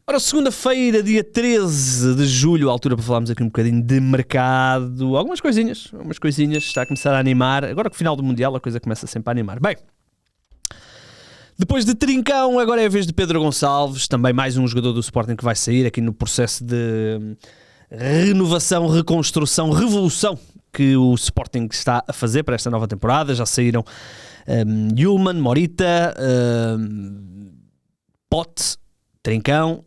Ora, segunda-feira, dia 13 de julho, a altura para falarmos aqui um bocadinho de mercado. Algumas coisinhas, está a começar a animar. Agora que o final do Mundial a coisa começa sempre a animar. Bem, depois de Trincão, agora é a vez de Pedro Gonçalves, também mais um jogador do Sporting que vai sair aqui no processo de renovação, reconstrução, revolução que o Sporting está a fazer para esta nova temporada. Já saíram Yulman, Morita, Pote, Trincão,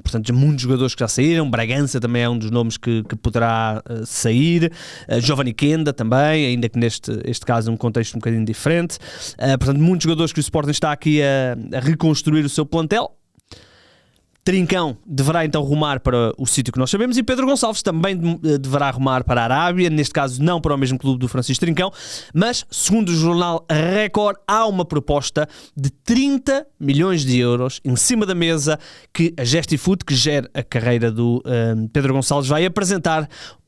portanto muitos jogadores que já saíram. Bragança também é um dos nomes que poderá sair, Giovanni Kenda também, ainda que este caso é um contexto um bocadinho diferente. Portanto muitos jogadores que o Sporting está aqui a reconstruir o seu plantel. Trincão deverá então rumar para o sítio que nós sabemos e Pedro Gonçalves também deverá rumar para a Arábia, neste caso não para o mesmo clube do Francisco Trincão, mas segundo o jornal Record há uma proposta de 30 milhões de euros em cima da mesa que a Gestifoot, que gera a carreira do Pedro Gonçalves, vai apresentar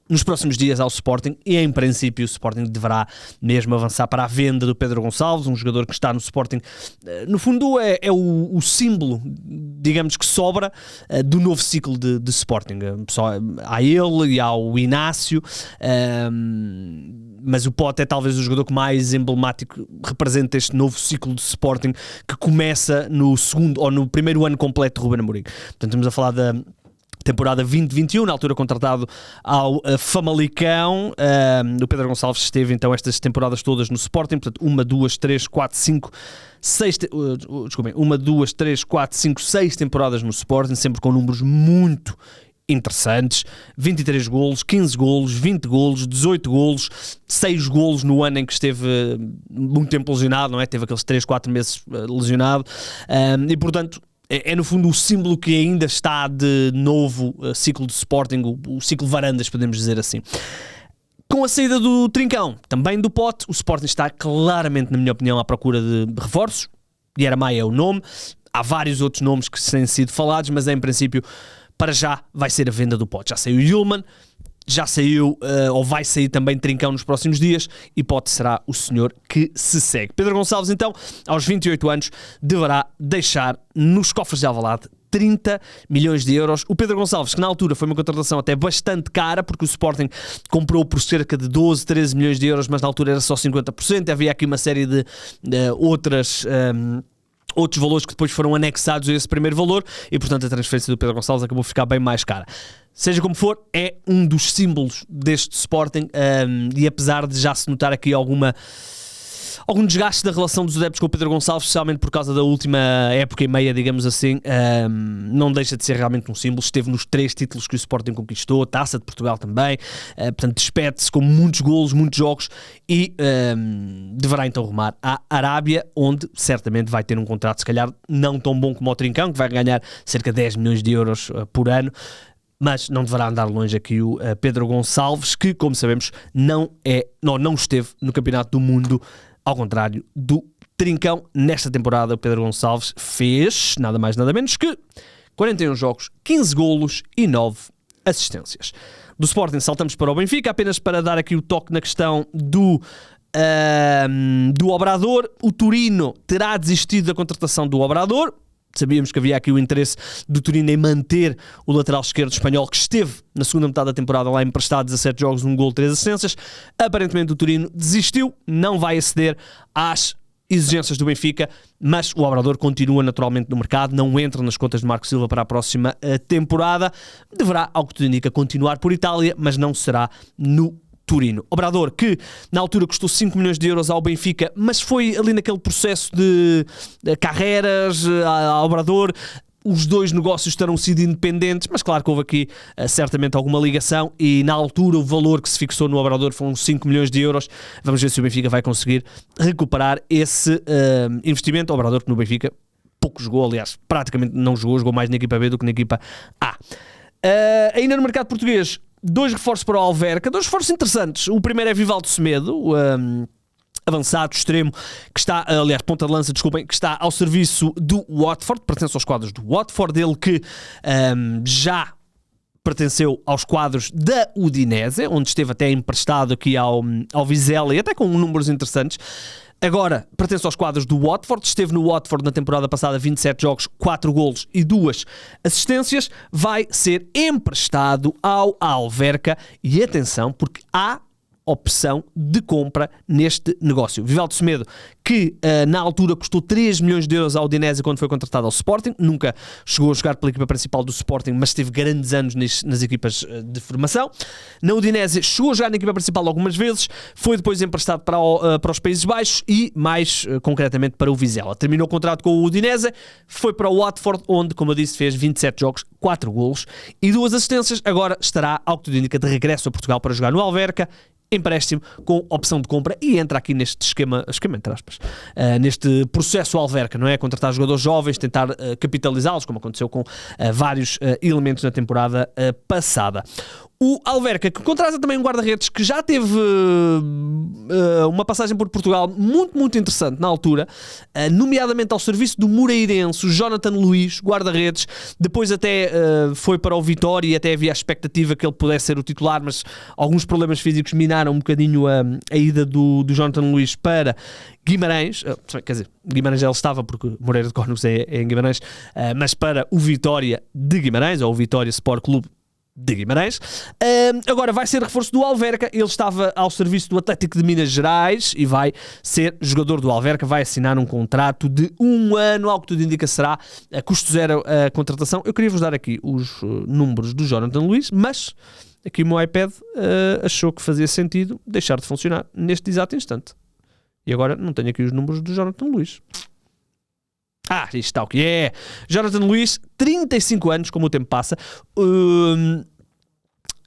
nos próximos dias ao Sporting e em princípio o Sporting deverá mesmo avançar para a venda do Pedro Gonçalves, um jogador que está no Sporting, no fundo é o símbolo, digamos que sobra, do novo ciclo de Sporting. Só há ele e há o Inácio, mas o Pote é talvez o jogador que mais emblemático representa este novo ciclo de Sporting que começa no segundo ou no primeiro ano completo de Ruben Amorim. Portanto estamos a falar da temporada 2021, na altura contratado ao Famalicão. O Pedro Gonçalves esteve então estas temporadas todas no Sporting, portanto 1, 2, 3, 4, 5, 6 temporadas no Sporting, sempre com números muito interessantes, 23 golos, 15 golos, 20 golos, 18 golos, 6 golos no ano em que esteve muito tempo lesionado, não é? Teve aqueles 3, 4 meses lesionado, e portanto é no fundo o símbolo que ainda está de novo ciclo de Sporting, o ciclo Varandas, podemos dizer assim. Com a saída do Trincão, também do Pote, o Sporting está claramente, na minha opinião, à procura de reforços. Diarra Maia é o nome, há vários outros nomes que têm sido falados, mas em princípio, para já, vai ser a venda do Pote. Já saiu Yulman, já saiu, ou vai sair também Trincão nos próximos dias, e Pote será o senhor que se segue. Pedro Gonçalves, então, aos 28 anos, deverá deixar nos cofres de Alvalade 30 milhões de euros. O Pedro Gonçalves, que na altura foi uma contratação até bastante cara, porque o Sporting comprou por cerca de 12, 13 milhões de euros, mas na altura era só 50%, havia aqui uma série de outros valores que depois foram anexados a esse primeiro valor e, portanto, a transferência do Pedro Gonçalves acabou por ficar bem mais cara. Seja como for, é um dos símbolos deste Sporting, e apesar de já se notar aqui algum desgaste da relação dos adeptos com o Pedro Gonçalves, especialmente por causa da última época e meia, digamos assim, não deixa de ser realmente um símbolo. Esteve nos 3 títulos que o Sporting conquistou, Taça de Portugal também, portanto despede-se com muitos golos, muitos jogos e deverá então rumar à Arábia, onde certamente vai ter um contrato se calhar não tão bom como o Trincão, que vai ganhar cerca de 10 milhões de euros por ano, mas não deverá andar longe aqui o Pedro Gonçalves, que, como sabemos, não esteve no Campeonato do Mundo, ao contrário do Trincão. Nesta temporada o Pedro Gonçalves fez nada mais nada menos que 41 jogos, 15 golos e 9 assistências. Do Sporting saltamos para o Benfica, apenas para dar aqui o toque na questão do Obrador. O Torino terá desistido da contratação do Obrador. Sabíamos que havia aqui o interesse do Torino em manter o lateral esquerdo espanhol, que esteve na segunda metade da temporada lá emprestado, 17 jogos, 1 gol, 3 assistências. Aparentemente o Torino desistiu, não vai aceder às exigências do Benfica, mas o Obrador continua naturalmente no mercado, não entra nas contas de Marco Silva para a próxima temporada. Deverá, ao que tudo indica, continuar por Itália, mas não será no Torino. Obrador, que na altura custou 5 milhões de euros ao Benfica, mas foi ali naquele processo de carreiras ao Obrador. Os dois negócios terão sido independentes, mas claro que houve aqui certamente alguma ligação e na altura o valor que se fixou no Obrador foram 5 milhões de euros. Vamos ver se o Benfica vai conseguir recuperar esse investimento. O Obrador, que no Benfica pouco jogou, aliás, praticamente não jogou mais na equipa B do que na equipa A. Ainda no mercado português, 2 reforços para o Alverca, 2 reforços interessantes. O primeiro é Vivaldo Semedo, o avançado extremo, que está, aliás, ponta de lança, desculpem, que está ao serviço do Watford, pertence aos quadros do Watford, ele que já pertenceu aos quadros da Udinese, onde esteve até emprestado aqui ao Vizela e até com números interessantes. Agora pertence aos quadros do Watford, esteve no Watford na temporada passada, 27 jogos, 4 golos e 2 assistências, vai ser emprestado ao Alverca e atenção, porque há opção de compra neste negócio. Vivaldo Semedo, que na altura custou 3 milhões de euros ao Udinese quando foi contratado ao Sporting, nunca chegou a jogar pela equipa principal do Sporting, mas teve grandes anos nas equipas de formação. Na Udinese chegou a jogar na equipa principal algumas vezes, foi depois emprestado para os Países Baixos e mais concretamente para o Vizela. Terminou o contrato com o Udinese, foi para o Watford, onde, como eu disse, fez 27 jogos, 4 golos e 2 assistências. Agora estará, ao que tudo indica, de regresso a Portugal para jogar no Alverca, empréstimo com opção de compra e entra aqui neste esquema entre aspas, neste processo Alverca, não é? Contratar jogadores jovens, tentar capitalizá-los, como aconteceu com vários elementos na temporada passada. O Alverca, que contrata também um guarda-redes que já teve uma passagem por Portugal muito interessante na altura, nomeadamente ao serviço do Moreirense, o Jonathan Luís, guarda-redes, depois até foi para o Vitória e até havia a expectativa que ele pudesse ser o titular, mas alguns problemas físicos minaram um bocadinho a ida do Jonathan Luís para Guimarães, quer dizer, Guimarães já ele estava porque Moreira de Cónegos é em Guimarães, mas para o Vitória de Guimarães, ou o Vitória Sport Clube de Guimarães. Agora vai ser reforço do Alverca. Ele estava ao serviço do Atlético de Minas Gerais e vai ser jogador do Alverca, vai assinar um contrato de 1 ano, ao que tudo indica será a custo zero a contratação. Eu queria vos dar aqui os números do Jonathan Luís, mas aqui o meu iPad achou que fazia sentido deixar de funcionar neste exato instante. E agora não tenho aqui os números do Jonathan Luís. Isto está o que é. Jonathan Luís, 35 anos, como o tempo passa,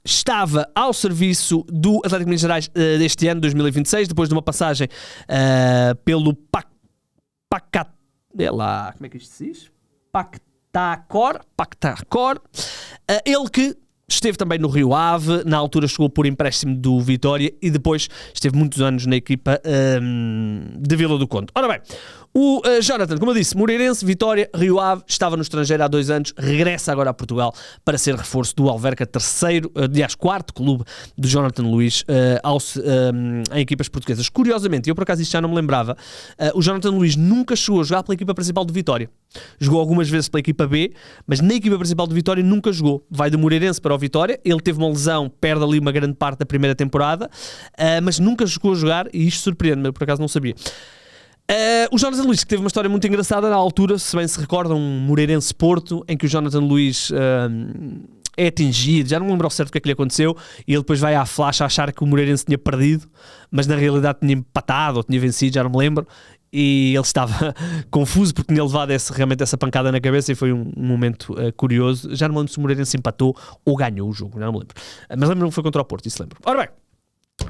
estava ao serviço do Atlético de Minas Gerais deste ano, 2026, depois de uma passagem pelo como é que isto se diz? Pactacor. Ele que esteve também no Rio Ave, na altura chegou por empréstimo do Vitória e depois esteve muitos anos na equipa de Vila do Conde. Ora bem, o Jonathan, como eu disse, Moreirense, Vitória, Rio Ave, estava no estrangeiro há 2 anos, regressa agora a Portugal para ser reforço do Alverca, quarto clube do Jonathan Luís em equipas portuguesas. Curiosamente, eu por acaso isto já não me lembrava, o Jonathan Luís nunca chegou a jogar pela equipa principal do Vitória. Jogou algumas vezes pela equipa B, mas na equipa principal do Vitória nunca jogou. Vai do Moreirense para o Vitória, ele teve uma lesão, perde ali uma grande parte da primeira temporada, mas nunca chegou a jogar e isto surpreende-me, eu por acaso não sabia. O Jonathan Luís, que teve uma história muito engraçada na altura, se bem se recordam, um Moreirense Porto, em que o Jonathan Luís é atingido, já não me lembro ao certo o que é que lhe aconteceu, e ele depois vai à flash a achar que o Moreirense tinha perdido, mas na realidade tinha empatado ou tinha vencido, já não me lembro, e ele estava confuso porque tinha levado realmente essa pancada na cabeça e foi um momento curioso. Já não me lembro se o Moreirense empatou ou ganhou o jogo, já não me lembro, mas lembro-me que foi contra o Porto, isso lembro. Ora bem,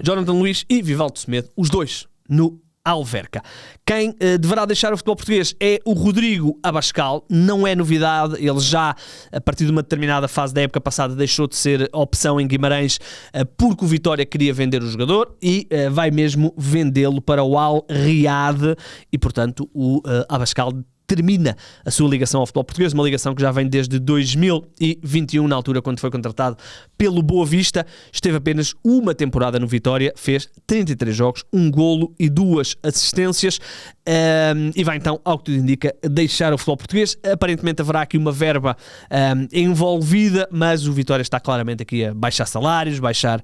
Jonathan Luís e Vivaldo Semedo, os dois no Alverca. Quem deverá deixar o futebol português é o Rodrigo Abascal, não é novidade, ele já a partir de uma determinada fase da época passada deixou de ser opção em Guimarães porque o Vitória queria vender o jogador e vai mesmo vendê-lo para o Al Riyadh e portanto o Abascal termina a sua ligação ao futebol português, uma ligação que já vem desde 2021, na altura quando foi contratado pelo Boa Vista, esteve apenas uma temporada no Vitória, fez 33 jogos, 1 golo e 2 assistências, e vai então, ao que tudo indica, deixar o futebol português. Aparentemente haverá aqui uma verba envolvida, mas o Vitória está claramente aqui a baixar salários, baixar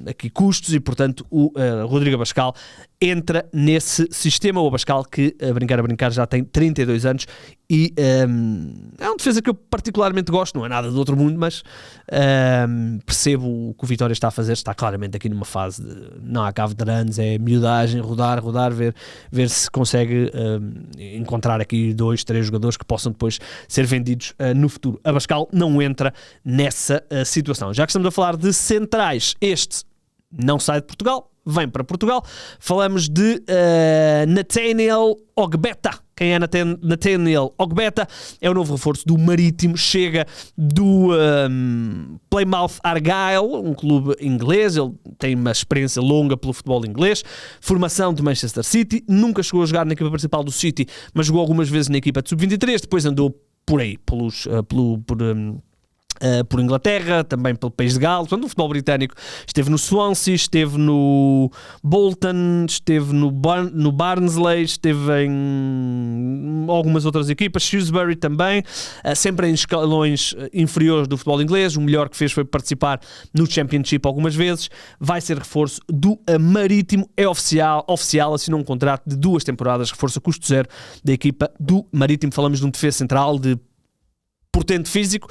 aqui custos e portanto o Rodrigo Abascal entra nesse sistema. O Abascal que, a brincar, já tem 32 anos e é uma defesa que eu particularmente gosto, não é nada do outro mundo, mas percebo o que o Vitória está a fazer, está claramente aqui numa fase de não há cá veteranos, é miudagem, rodar, ver se consegue encontrar aqui 2, 3 jogadores que possam depois ser vendidos no futuro. Abascal não entra nessa situação. Já que estamos a falar de centrais, este não sai de Portugal, vem para Portugal. Falamos de Nathaniel Ogbeta. Quem é Nathaniel Ogbeta? É o novo reforço do Marítimo, chega do Plymouth Argyle, um clube inglês, ele tem uma experiência longa pelo futebol inglês, formação de Manchester City, nunca chegou a jogar na equipa principal do City, mas jogou algumas vezes na equipa de Sub-23, depois andou por aí, por Inglaterra, também pelo país de Gales, portanto o futebol britânico. Esteve no Swansea, esteve no Bolton, esteve no Barnsley, esteve em algumas outras equipas, Shrewsbury também, sempre em escalões inferiores do futebol inglês. O melhor que fez foi participar no Championship algumas vezes. Vai ser reforço do Marítimo, é oficial, assinou um contrato de 2 temporadas, reforço a custo zero da equipa do Marítimo. Falamos de um defesa central de portento físico,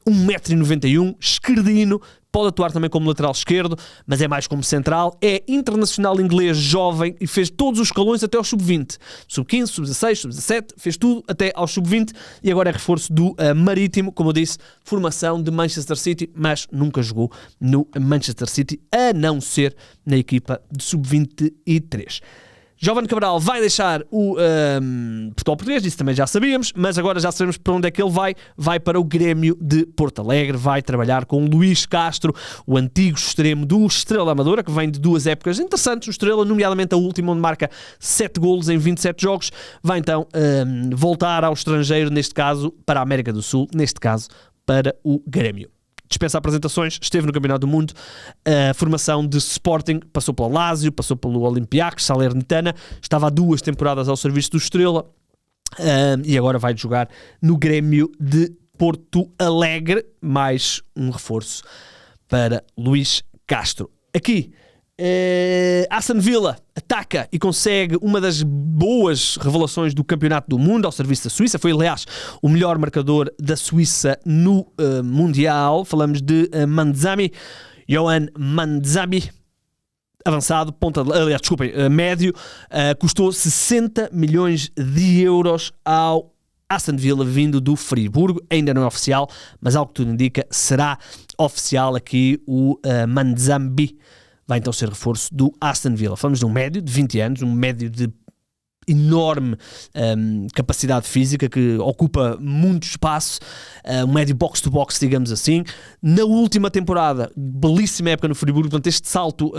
1,91m, esquerdino, pode atuar também como lateral esquerdo, mas é mais como central. É internacional inglês, jovem, e fez todos os escalões até ao sub-20. Sub-15, sub-16, sub-17, fez tudo até ao sub-20 e agora é reforço do Marítimo, como eu disse, formação de Manchester City, mas nunca jogou no Manchester City, a não ser na equipa de sub-23. Jovem Cabral vai deixar o futebol português, isso também já sabíamos, mas agora já sabemos para onde é que ele vai para o Grêmio de Porto Alegre, vai trabalhar com Luís Castro, o antigo extremo do Estrela da Amadora, que vem de 2 épocas interessantes no Estrela, nomeadamente a última, onde marca 7 golos em 27 jogos, vai então voltar ao estrangeiro, neste caso para a América do Sul, neste caso para o Grêmio. Dispensa apresentações, esteve no Campeonato do Mundo, a formação de Sporting, passou pelo Lazio, passou pelo Olympiacos, Salernitana, estava há 2 temporadas ao serviço do Estrela e agora vai jogar no Grêmio de Porto Alegre, mais um reforço para Luís Castro. Aqui, Aston Villa ataca e consegue uma das boas revelações do Campeonato do Mundo ao serviço da Suíça. Foi, aliás, o melhor marcador da Suíça no Mundial. Falamos de Johan Mandzami, avançado, médio, custou 60 milhões de euros ao Aston Villa, vindo do Friburgo. Ainda não é oficial, mas algo que tudo indica, será oficial aqui o Mandzambi. Vai então ser reforço do Aston Villa. Falamos de um médio de 20 anos, um médio de enorme capacidade física, que ocupa muito espaço, um médio box-to-box, digamos assim. Na última temporada, belíssima época no Friburgo, portanto este salto,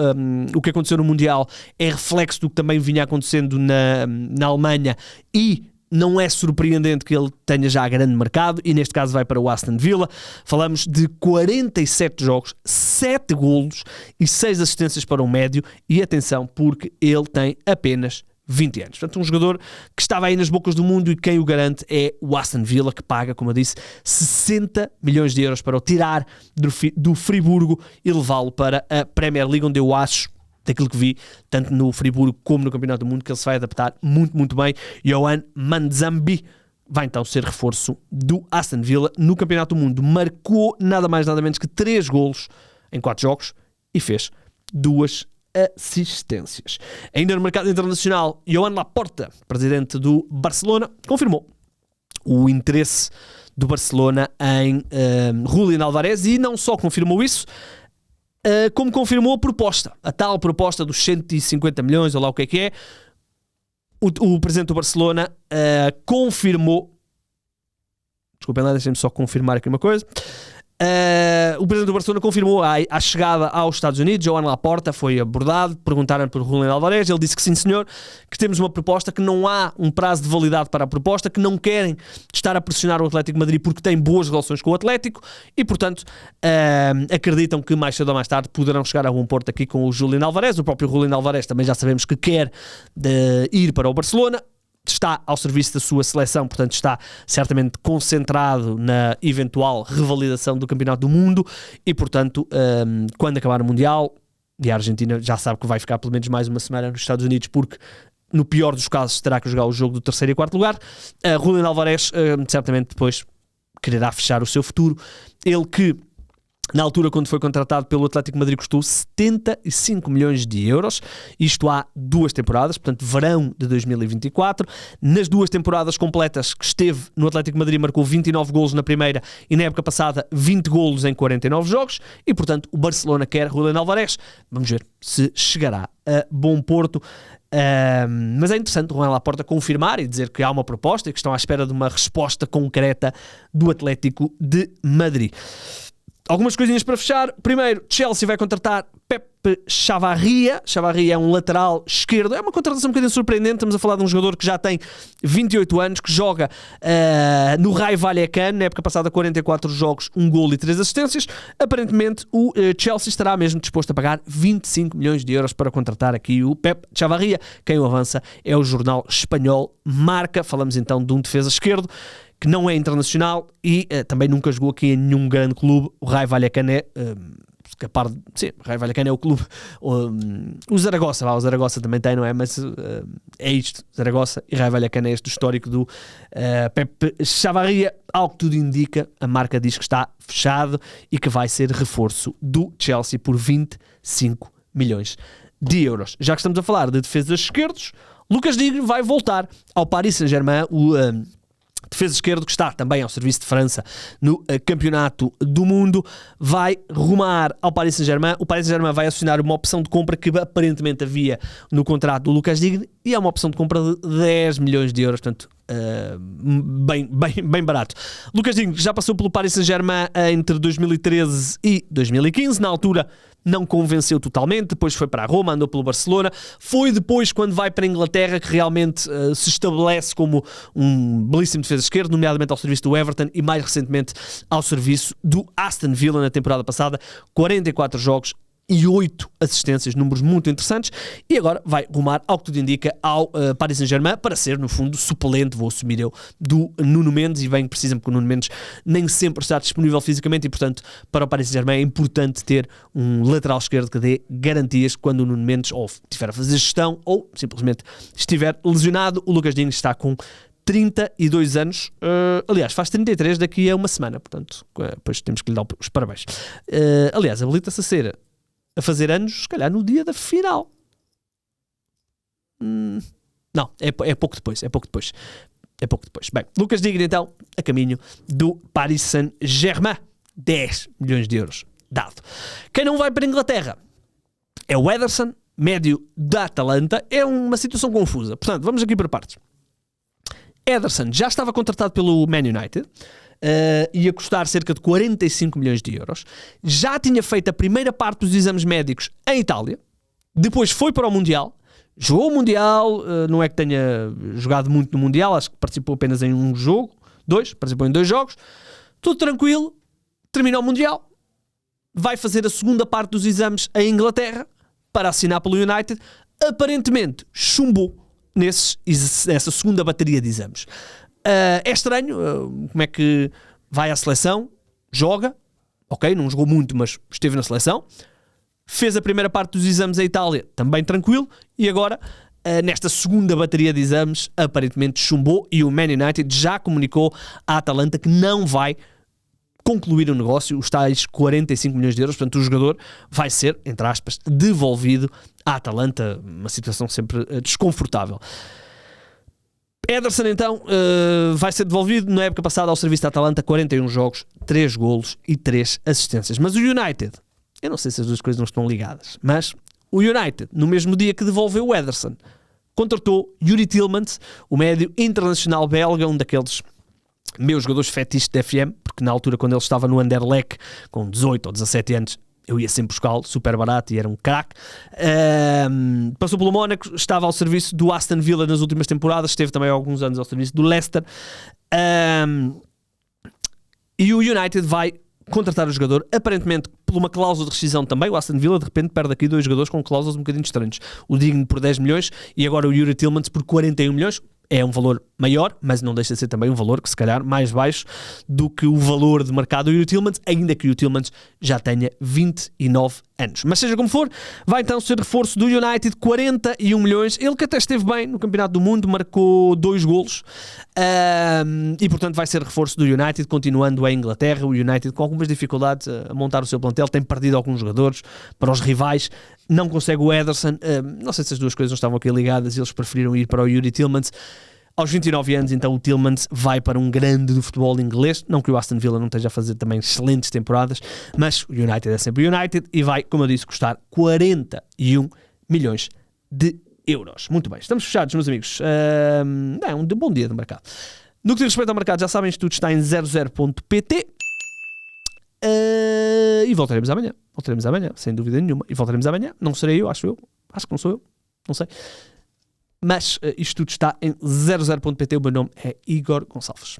o que aconteceu no Mundial, é reflexo do que também vinha acontecendo na Alemanha, e não é surpreendente que ele tenha já grande mercado, e neste caso vai para o Aston Villa. Falamos de 47 jogos, 7 golos e 6 assistências para o médio, e atenção, porque ele tem apenas 20 anos. Portanto, um jogador que estava aí nas bocas do mundo, e quem o garante é o Aston Villa, que paga, como eu disse, 60 milhões de euros para o tirar do Friburgo e levá-lo para a Premier League, onde eu acho, daquilo que vi, tanto no Friburgo como no Campeonato do Mundo, que ele se vai adaptar muito, muito bem. Johan Mandzambi vai então ser reforço do Aston Villa no Campeonato do Mundo. Marcou nada mais nada menos que 3 golos em 4 jogos e fez 2 assistências. Ainda no mercado internacional, Joan Laporta, presidente do Barcelona, confirmou o interesse do Barcelona em Julián Álvarez, e não só confirmou isso, como confirmou a proposta, a tal proposta dos 150 milhões, ou lá o que é. O presidente do Barcelona confirmou, desculpem lá, deixem-me só confirmar aqui uma coisa. O presidente do Barcelona confirmou a chegada aos Estados Unidos. Joan Laporta foi abordado, perguntaram por Julián Álvarez, ele disse que sim senhor, que temos uma proposta, que não há um prazo de validade para a proposta, que não querem estar a pressionar o Atlético de Madrid porque têm boas relações com o Atlético, e portanto acreditam que mais cedo ou mais tarde poderão chegar a bom porto aqui com o Julián Álvarez. O próprio Julián Álvarez também já sabemos que quer ir para o Barcelona, está ao serviço da sua seleção, portanto está certamente concentrado na eventual revalidação do Campeonato do Mundo, e portanto quando acabar o Mundial, e a Argentina já sabe que vai ficar pelo menos mais uma semana nos Estados Unidos, porque no pior dos casos terá que jogar o jogo do 3º e 4º lugar, Julián Álvarez certamente depois quererá fechar o seu futuro. Ele que na altura, quando foi contratado pelo Atlético de Madrid, custou 75 milhões de euros. Isto há 2 temporadas, portanto, verão de 2024. Nas 2 temporadas completas que esteve no Atlético de Madrid, marcou 29 golos na primeira, e na época passada 20 golos em 49 jogos. E, portanto, o Barcelona quer Julián Álvarez. Vamos ver se chegará a bom porto. Mas é interessante o Juan Laporta confirmar e dizer que há uma proposta e que estão à espera de uma resposta concreta do Atlético de Madrid. Algumas coisinhas para fechar. Primeiro, Chelsea vai contratar Pepe Chavarria. Chavarria é um lateral esquerdo. É uma contratação um bocadinho surpreendente. Estamos a falar de um jogador que já tem 28 anos, que joga no Rayo Vallecano. Na época passada, 44 jogos, 1 gol e 3 assistências. Aparentemente, o Chelsea estará mesmo disposto a pagar 25 milhões de euros para contratar aqui o Pepe Chavarria. Quem o avança é o jornal espanhol Marca. Falamos então de um defesa esquerdo que não é internacional e também nunca jogou aqui em nenhum grande clube. O Rayo Vallecano é capaz de... Sim, o Rayo Vallecano é o clube. O Zaragoza, o Zaragoza também tem, não é? Mas é isto, Zaragoza e Rayo Vallecano é este o histórico do Pepe Chavarria. Ao que tudo indica, a Marca diz que está fechado e que vai ser reforço do Chelsea por 25 milhões de euros. Já que estamos a falar de defesas esquerdos, Lucas Digne vai voltar ao Paris Saint-Germain, o defesa esquerdo que está também ao serviço de França no Campeonato do Mundo, vai rumar ao Paris Saint-Germain. O Paris Saint-Germain vai acionar uma opção de compra que aparentemente havia no contrato do Lucas Digne e é uma opção de compra de 10 milhões de euros, portanto bem barato. Lucas Digne já passou pelo Paris Saint-Germain entre 2013 e 2015, na altura não convenceu totalmente, depois foi para a Roma, andou pelo Barcelona, foi depois quando vai para a Inglaterra que realmente se estabelece como um belíssimo defesa esquerdo, nomeadamente ao serviço do Everton e mais recentemente ao serviço do Aston Villa na temporada passada, 44 jogos e 8 assistências, números muito interessantes, e agora vai rumar, ao que tudo indica, ao Paris Saint-Germain para ser, no fundo, suplente, vou assumir eu, do Nuno Mendes, e bem que precisa, porque o Nuno Mendes nem sempre está disponível fisicamente, e portanto, para o Paris Saint-Germain é importante ter um lateral esquerdo que dê garantias quando o Nuno Mendes ou estiver a fazer gestão, ou simplesmente estiver lesionado. O Lucas Digne está com 32 anos, aliás, faz 33 daqui a uma semana, portanto, depois temos que lhe dar os parabéns. Aliás, habilita-se a fazer anos, se calhar, no dia da final. Não, é pouco depois. Bem, Lucas Digne, então, a caminho do Paris Saint-Germain. 10 milhões de euros dado. Quem não vai para a Inglaterra é o Ederson, médio da Atalanta. É uma situação confusa. Portanto, vamos aqui para partes. Ederson já estava contratado pelo Man United, ia custar cerca de 45 milhões de euros. Já tinha feito a primeira parte dos exames médicos em Itália, depois foi para o Mundial, jogou o Mundial, não é que tenha jogado muito no Mundial, acho que participou apenas em um jogo, participou em 2 jogos, tudo tranquilo, terminou o Mundial, vai fazer a segunda parte dos exames em Inglaterra para assinar pelo United, aparentemente chumbou nessa segunda bateria de exames. É estranho como é que vai à seleção, joga, ok, não jogou muito, mas esteve na seleção, fez a primeira parte dos exames em Itália, também tranquilo, e agora, nesta segunda bateria de exames, aparentemente chumbou, e o Man United já comunicou à Atalanta que não vai concluir o negócio, os tais 45 milhões de euros, portanto o jogador vai ser, entre aspas, devolvido à Atalanta, uma situação sempre desconfortável. Ederson, então, vai ser devolvido na época passada ao serviço da Atalanta, 41 jogos, 3 golos e 3 assistências. Mas o United, eu não sei se as duas coisas não estão ligadas, mas o United, no mesmo dia que devolveu o Ederson, contratou Youri Tielemans, o médio internacional belga, um daqueles meus jogadores fetiches de FM, porque na altura, quando ele estava no Anderlecht, com 18 ou 17 anos, eu ia sempre buscá-lo, super barato, e era um craque. Passou pelo Mónaco, estava ao serviço do Aston Villa nas últimas temporadas, esteve também há alguns anos ao serviço do Leicester. E o United vai contratar o jogador, aparentemente por uma cláusula de rescisão também. O Aston Villa de repente perde aqui 2 jogadores com cláusulas um bocadinho estranhas. O Digne por 10 milhões e agora o Youri Tielemans por 41 milhões. É um valor maior, mas não deixa de ser também um valor que se calhar mais baixo do que o valor de mercado do Youri Tielemans, ainda que o Youri Tielemans já tenha 29 anos. Mas seja como for, vai então ser reforço do United, 41 milhões. Ele que até esteve bem no Campeonato do Mundo, marcou 2 golos e portanto vai ser reforço do United, continuando a Inglaterra. O United com algumas dificuldades a montar o seu plantel, tem perdido alguns jogadores para os rivais, não consegue o Ederson. Não sei se as duas coisas não estavam aqui ligadas e eles preferiram ir para o Youri Tielemans. Aos 29 anos, então, o Tielemans vai para um grande do futebol inglês. Não que o Aston Villa não esteja a fazer também excelentes temporadas, mas o United é sempre o United e vai, como eu disse, custar 41 milhões de euros. Muito bem, estamos fechados, meus amigos. É um bom dia de mercado. No que diz respeito ao mercado, já sabem, isto tudo está em 00.pt. E voltaremos amanhã. Voltaremos amanhã, sem dúvida nenhuma. E voltaremos amanhã. Não serei eu, acho que não sou eu. Não sei. Mas isto tudo está em 00.pt. O meu nome é Igor Gonçalves.